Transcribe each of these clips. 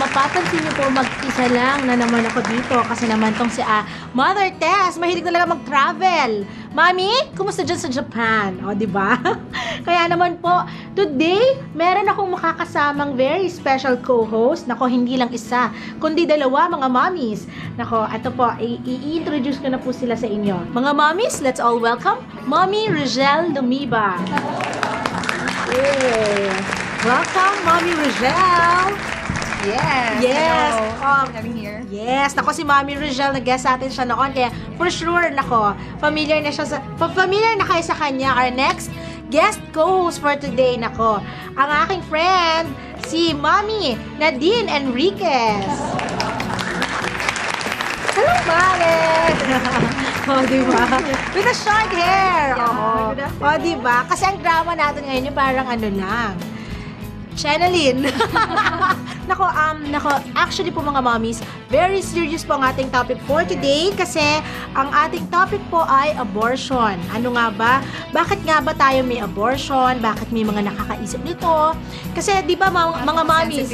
mapapansin niyo po, mag-isa lang na naman ako dito kasi naman tong si Mother Tess, mahilig talaga mag-travel. Mami, kumusta dyan sa Japan? O, di ba? Kaya naman po, today, meron akong makakasamang very special co-host. Nako, hindi lang isa, kundi dalawa, mga mommies. Nako, ito po, i-introduce ko na po sila sa inyo. Mga mommies, let's all welcome Mommy Rogel Lumiba. Yeah. Welcome, Mommy Rogel. Yes. Hello. Having here. Yes, nako si Mommy Rogel, nag-guest natin siya noon, kaya for sure, nako, familiar na kayo sa kanya. Our next guest co-host for today, nako, ang aking friend, si Mommy Nadine Enriquez. Hello, Mami! Oh, diba? With a short hair. Yeah, Oh, diba? Kasi ang drama natin ngayon, yung parang ano lang, Channeline. Nako, actually po mga mommies, very serious po ang ating topic for today kasi ang ating topic po ay abortion. Ano nga ba? Bakit nga ba tayo may abortion? Bakit may mga nakakaisip nito? Kasi di ba mga mommies,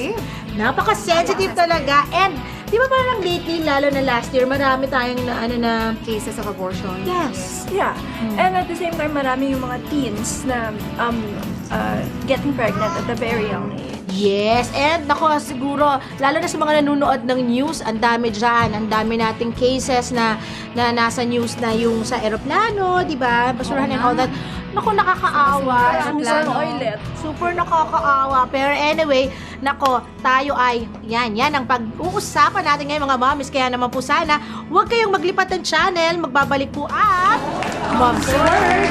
napaka-sensitive talaga. And di ba parang lately, lalo na last year, marami tayong na Cases of abortion. Yes. Yeah. And at the same time, marami yung mga teens na getting pregnant at a very young age. Yes, and nako siguro, lalo na sa mga nanonood ng news, ang dami dyan, ang dami nating cases na nasa news na yung sa eroplano, di ba? Basurahan and all that. Nako, nakakaawa. Sa toilet. Super nakakaawa. Pero anyway, nako, tayo ay, yan ang pag-uusapan natin ngayon mga mommies. Kaya naman po sana, huwag kayong maglipat ng channel. Magbabalik po at Mom's Word.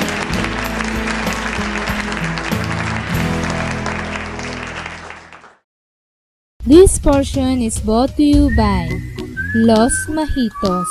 This portion is brought to you by Los Majitos.